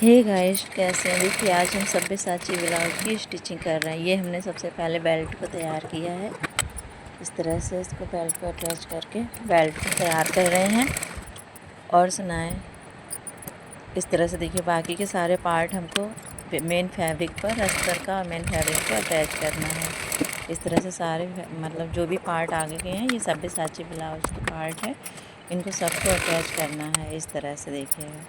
Hey guys, कैसे हैं? देखिए आज हम सब्यसाची ब्लाउज की स्टिचिंग कर रहे हैं। ये हमने सबसे पहले बेल्ट को तैयार किया है। इस तरह से इसको बेल्ट को अटैच करके बेल्ट को तैयार कर रहे हैं। और सुनाएं, इस तरह से देखिए बाकी के सारे पार्ट हमको मेन फैब्रिक पर अस्तर का मेन फैब्रिक पर अटैच करना है। इस तरह से सारे मतलब जो भी पार्ट आगे के हैं ये सब्यसाची ब्लाउज के पार्ट है, इनको सबको अटैच करना है। इस तरह से देखिएगा,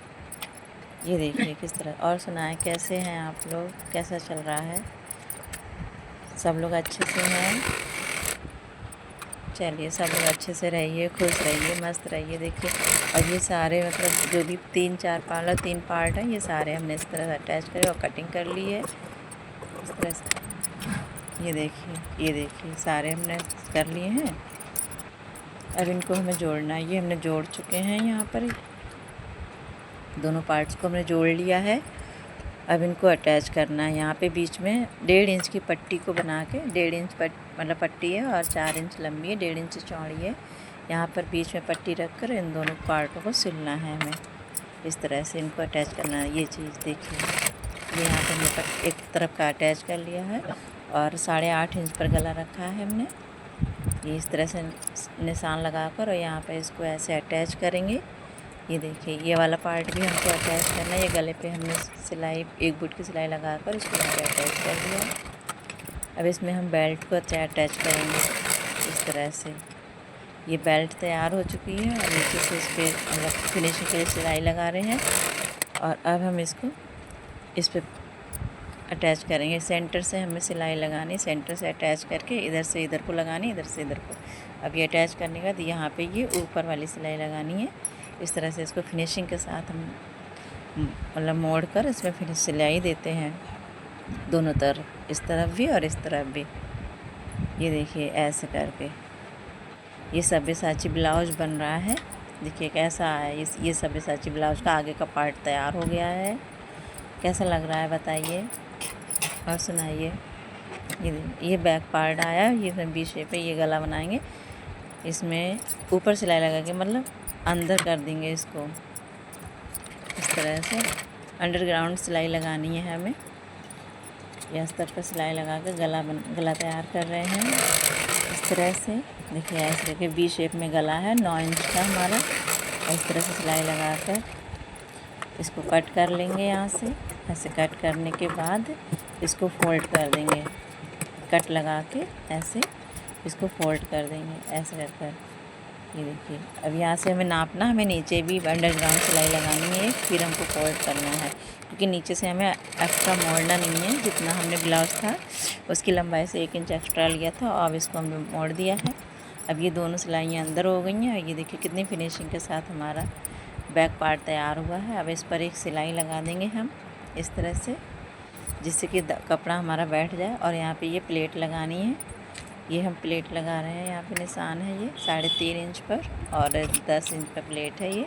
ये देखिए किस तरह। और सुनाएं, कैसे हैं आप लोग? कैसा चल रहा है? सब लोग अच्छे से हैं? चलिए, सब लोग अच्छे से रहिए, खुश रहिए, मस्त रहिए। देखिए अब ये सारे मतलब जो भी 3 पार्ट हैं, ये सारे हमने इस तरह अटैच करे और कटिंग कर ली है इस तरह से। ये देखिए सारे हमने कर लिए हैं। अब इनको हमें जोड़ना है। ये हमने जोड़ चुके हैं, यहाँ पर दोनों पार्ट्स को हमने जोड़ लिया है। अब इनको अटैच करना है। यहाँ पे बीच में 1.5 इंच की पट्टी को बना के, 1.5 इंच मतलब पट्टी है और 4 इंच लंबी है, 1.5 इंच चौड़ी है। यहाँ पर बीच में पट्टी रख कर इन दोनों पार्टों को सिलना है हमें। इस तरह से इनको अटैच करना है। ये चीज़ देखिए, ये यहाँ पर हमने एक तरफ का अटैच कर लिया है और 8.5 इंच पर गला रखा है हमने। ये इस तरह से निशान लगाकर और यहाँ पर इसको ऐसे अटैच करेंगे। ये देखिए ये वाला पार्ट भी हमको अटैच करना है। ये गले पे हमने सिलाई, एक बुट की सिलाई लगाकर इसको यहाँ पे अटैच कर दिया। अब इसमें हम बेल्ट को अटैच करेंगे इस तरह से। ये बेल्ट तैयार हो चुकी है और नीचे से इस पर मतलब फिनिशिंग के लिए सिलाई लगा रहे हैं। और अब हम इसको इस पर अटैच करेंगे। सेंटर से हमें सिलाई लगानी, सेंटर से अटैच करके इधर से इधर को लगानी, इधर से इधर को। अब ये अटैच करने के बाद यहाँ पे ये ऊपर वाली सिलाई लगानी है। इस तरह से इसको फिनिशिंग के साथ हम मतलब मोड़ कर इसमें फिर सिलाई देते हैं दोनों तरफ, इस तरफ भी और इस तरफ भी। ये देखिए ऐसे करके ये सब्यसाची ब्लाउज बन रहा है। देखिए कैसा है ये सब्यसाची ब्लाउज का आगे का पार्ट तैयार हो गया है। कैसा लग रहा है बताइए और सुनाइए। ये बैक पार्ट आया, ये बी शेप है। ये गला बनाएंगे, इसमें ऊपर सिलाई लगा के मतलब अंदर कर देंगे इसको। इस तरह से अंडरग्राउंड सिलाई लगानी है हमें। ये अस्तर पर सिलाई लगा कर गला तैयार कर रहे हैं इस तरह से। देखिए ऐसे करके बी शेप में गला है 9 इंच का हमारा। इस तरह से सिलाई लगा कर इसको कट कर लेंगे यहाँ से। ऐसे कट करने के बाद इसको फोल्ड कर देंगे, कट लगा के ऐसे इसको फोल्ड कर देंगे ऐसे कर कर। ये देखिए अब यहाँ से हमें नापना, हमें नीचे भी अंडरग्राउंड सिलाई लगानी है, फिर हमको फोल्ड करना है क्योंकि नीचे से हमें एक्स्ट्रा मोड़ना नहीं है। जितना हमने ब्लाउज था उसकी लंबाई से 1 इंच एक्स्ट्रा लिया था, अब इसको हमने मोड़ दिया है। अब ये दोनों सिलाइयाँ अंदर हो गई हैं और ये देखिए कितनी फिनिशिंग के साथ हमारा बैक पार्ट तैयार हुआ है। अब इस पर एक सिलाई लगा देंगे हम इस तरह से, जिससे कि कपड़ा हमारा बैठ जाए। और यहाँ पे ये प्लेट लगानी है। ये हम प्लेट लगा रहे हैं, यहाँ पे निशान है ये 3.5 इंच पर और 10 इंच पर प्लेट है। ये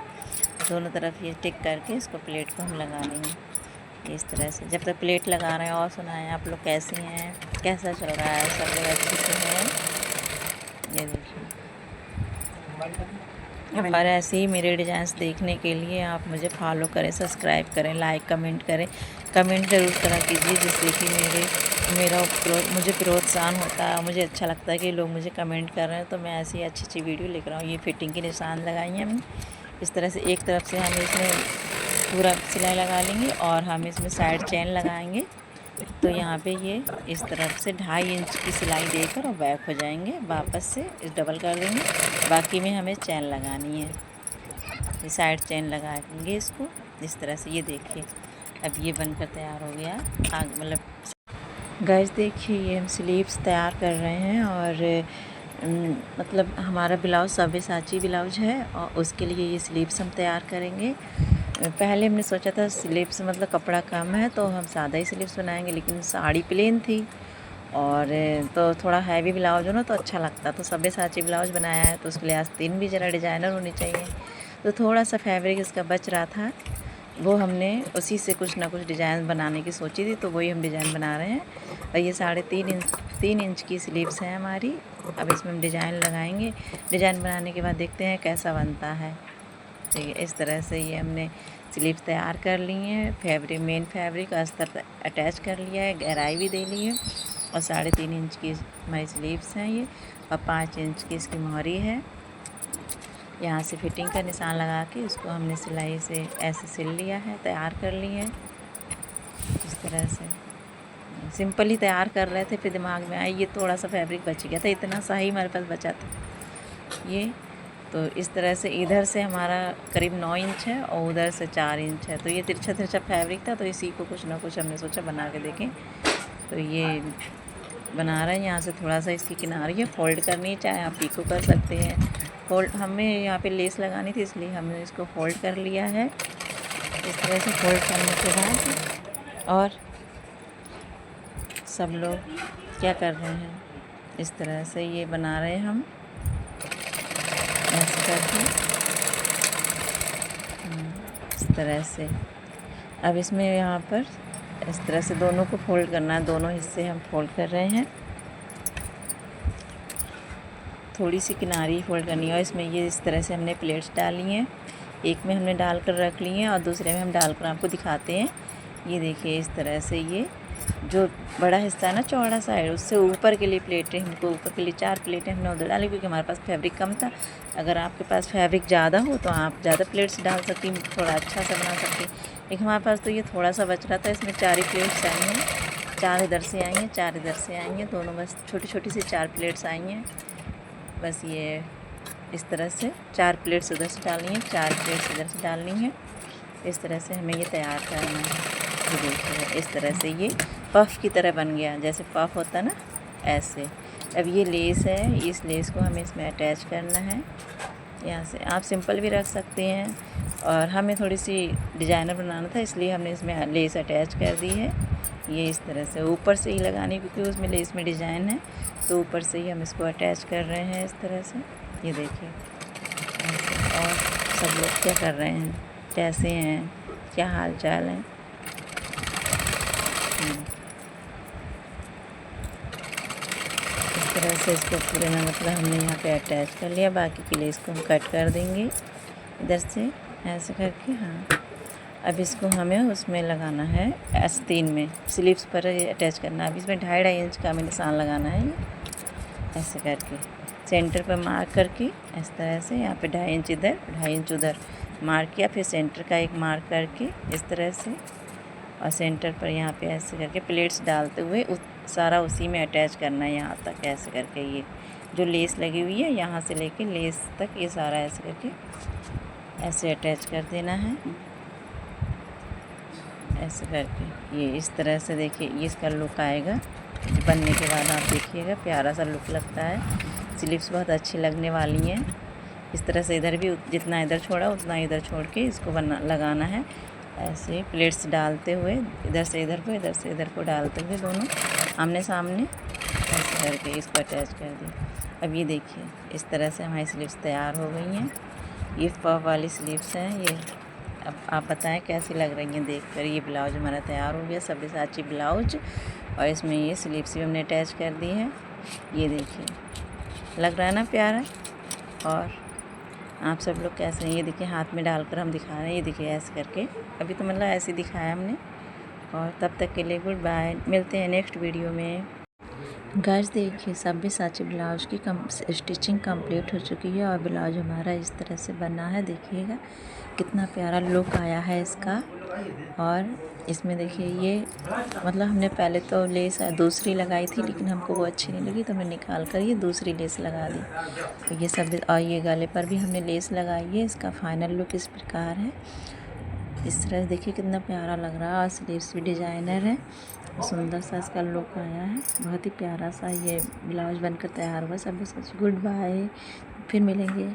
दोनों तरफ ये टिक करके इसको प्लेट को हम लगा लेंगे इस तरह से। जब तक प्लेट लगा रहे हैं और सुनाएं आप लोग कैसे हैं, कैसा चल रहा है? सब लोग अच्छे से हैं? ये देखिए, और ऐसे ही मेरे डिज़ाइंस देखने के लिए आप मुझे फॉलो करें, सब्सक्राइब करें, लाइक कमेंट करें। कमेंट ज़रूर करा कीजिए जिससे कि मुझे प्रोत्साहन होता है। मुझे अच्छा लगता है कि लोग मुझे कमेंट कर रहे हैं, तो मैं ऐसी अच्छी अच्छी वीडियो लेकर आऊँ। ये फिटिंग के निशान लगाई हैं हमने इस तरह से। एक तरफ से हम इसमें पूरा सिलाई लगा लेंगे और हम इसमें साइड चेन लगाएंगे। तो यहाँ पे ये इस तरफ से 2.5 इंच की सिलाई देकर और बैक हो जाएंगे, वापस से इस डबल कर देंगे। बाकी में हमें चेन लगानी है, ये साइड चेन लगाएंगे इसको इस तरह से। ये देखिए अब ये बनकर तैयार हो गया। आगे मतलब गाइस देखिए ये हम स्लीव्स तैयार कर रहे हैं और मतलब हमारा ब्लाउज सब्यसाची ब्लाउज है और उसके लिए ये स्लीव्स हम तैयार करेंगे। पहले हमने सोचा था स्लीव्स मतलब कपड़ा कम है तो हम सादा ही स्लीव्स बनाएंगे, लेकिन साड़ी प्लेन थी और तो थोड़ा हैवी ब्लाउज हो ना तो अच्छा लगता, तो सब्यसाची ब्लाउज बनाया है तो उसके लिए आस्तीन भी ज़रा डिजाइनर होनी चाहिए। तो थोड़ा सा फैब्रिक इसका बच रहा था, वो हमने उसी से कुछ ना कुछ डिज़ाइन बनाने की सोची थी, तो वही हम डिज़ाइन बना रहे हैं। और ये 3.5 इंच की स्लीव्स हैं हमारी। अब इसमें हम डिज़ाइन लगाएंगे। डिज़ाइन बनाने के बाद देखते हैं कैसा बनता है। ठीक है, इस तरह से ये हमने स्लीव्स तैयार कर ली हैं। फैब्रिक मेन फैब्रिक अस्तर अटैच कर लिया है, गहराई भी दे ली है और 3.5 इंच की हमारी स्लीव्स हैं ये और 5 इंच की इसकी मोहरी है। यहाँ से फिटिंग का निशान लगा के उसको हमने सिलाई से ऐसे सिल लिया है, तैयार कर ली है। इस तरह से सिंपल ही तैयार कर रहे थे, फिर दिमाग में आया ये थोड़ा सा फैब्रिक बच गया था, इतना सा ही हमारे पास बचा था ये। तो इस तरह से इधर से हमारा करीब 9 इंच है और उधर से 4 इंच है। तो ये तिरछा तिरछा फैब्रिक था, तो इसी को कुछ ना कुछ हमने सोचा बना के देखें। तो ये बना रहे हैं। यहाँ से थोड़ा सा इसकी किनारी है फोल्ड करनी है, चाहे आप पीको कर सकते हैं। फोल्ड हमें यहाँ पे लेस लगानी थी, इसलिए हमने इसको फोल्ड कर लिया है। इस तरह से फोल्ड करने के बाद और सब लोग क्या कर रहे हैं, इस तरह से ये बना रहे हैं हम ऐसे करके इस तरह से। अब इसमें यहाँ पर इस तरह से दोनों को फोल्ड करना है, दोनों हिस्से हम फोल्ड कर रहे हैं। थोड़ी सी किनारी फोल्ड करनी है और इसमें ये इस तरह से हमने प्लेट्स डाली हैं। एक में हमने डालकर रख ली हैं और दूसरे में हम डालकर आपको दिखाते हैं। ये देखिए इस तरह से ये जो बड़ा हिस्सा है ना चौड़ा साइड, उससे ऊपर के लिए प्लेटें हमको ऊपर के लिए 4 प्लेटें हमने उधर डाली, क्योंकि हमारे पास फैब्रिक कम था। अगर आपके पास फैब्रिक ज़्यादा हो तो आप ज़्यादा प्लेट्स डाल सकती, थोड़ा अच्छा सा बना सकती। लेकिन हमारे पास तो ये थोड़ा सा बच रहा था, इसमें 4 ही प्लेट्स आई हैं। 4 इधर से आई हैं, 4 इधर से आई हैं, दोनों बस छोटी छोटी सी 4 प्लेट्स आई हैं। बस ये इस तरह से 4 प्लेट्स उधर से डालनी है, 4 प्लेट्स इधर से डालनी है। इस तरह से हमें ये तैयार करना है। ये देखिए इस तरह से ये पफ़ की तरह बन गया, जैसे पफ़ होता है ना ऐसे। अब ये लेस है, इस लेस को हमें इसमें अटैच करना है। यहाँ से आप सिंपल भी रख सकते हैं और हमें थोड़ी सी डिज़ाइनर बनाना था, इसलिए हमने इसमें लेस अटैच कर दी है। ये इस तरह से ऊपर से ही लगानी, क्योंकि उसमें लेस में डिज़ाइन है, तो ऊपर से ही हम इसको अटैच कर रहे हैं इस तरह से। ये देखिए ऐसे। और सब लोग क्या कर रहे हैं, कैसे हैं, क्या हाल चाल है। इस तरह से इसको पूरे में मतलब हमने यहाँ पे अटैच कर लिया। बाकी के लिए इसको हम कट कर देंगे इधर से ऐसे करके। हाँ, अब इसको हमें उसमें लगाना है S3 में, स्लीव्स पर ये अटैच करना है। अब इसमें 2.5 इंच का हमें निशान लगाना है, ऐसे करके सेंटर पर मार्क करके इस तरह से। यहाँ पे 2.5 इंच इधर, 2.5 इंच उधर मार्क किया, फिर सेंटर का एक मार्क करके इस तरह से और सेंटर पर यहाँ पे ऐसे करके प्लेट्स डालते हुए सारा उसी में अटैच करना है यहाँ तक ऐसे करके। ये जो लेस लगी हुई है यहाँ से लेके लेस तक ये सारा ऐसे करके ऐसे अटैच कर देना है, ऐसे करके। ये इस तरह से देखिए ये इसका लुक आएगा बनने के बाद। आप देखिएगा प्यारा सा लुक लगता है। स्लीव्स बहुत अच्छी लगने वाली हैं। इस तरह से इधर भी जितना इधर छोड़ा उतना इधर छोड़ के इसको लगाना है ऐसे प्लेट्स डालते हुए, इधर से इधर को इधर से इधर को डालते हुए दोनों आमने सामने ऐसे करके इसको अटैच कर दिया। अब ये देखिए इस तरह से हमारी स्लीव्स तैयार हो गई हैं। ये पफ वाली स्लीव्स हैं ये। अब आप बताएं कैसी लग रही हैं देखकर। ये ब्लाउज हमारा तैयार हो गया, सब्यसाची ब्लाउज, और इसमें ये स्लीव्स भी हमने अटैच कर दी है। ये देखिए लग रहा है ना प्यारा। और आप सब लोग कैसे हैं ये देखिए, हाथ में डालकर हम दिखा रहे हैं। ये देखिए ऐसे करके, अभी तो मतलब ऐसे दिखाया हमने। और तब तक के लिए गुड बाय, मिलते हैं नेक्स्ट वीडियो में। गाइस देखिए सब्यसाची ब्लाउज की स्टिचिंग कंप्लीट हो चुकी है और ब्लाउज हमारा इस तरह से बना है। देखिएगा कितना प्यारा लुक आया है इसका। और इसमें देखिए ये मतलब हमने पहले तो लेस दूसरी लगाई थी, लेकिन हमको वो अच्छी नहीं लगी तो हमने निकाल कर ये दूसरी लेस लगा दी। तो ये सब, और ये गले पर भी हमने लेस लगाई है। इसका फाइनल लुक इस प्रकार है। इस तरह देखिए कितना प्यारा लग रहा है और स्लीव्स भी डिजाइनर है। सुंदर सा इसका लुक आया है, बहुत ही प्यारा सा ये ब्लाउज बनकर तैयार हुआ। सब्यसाची गुड बाय, फिर मिलेंगे।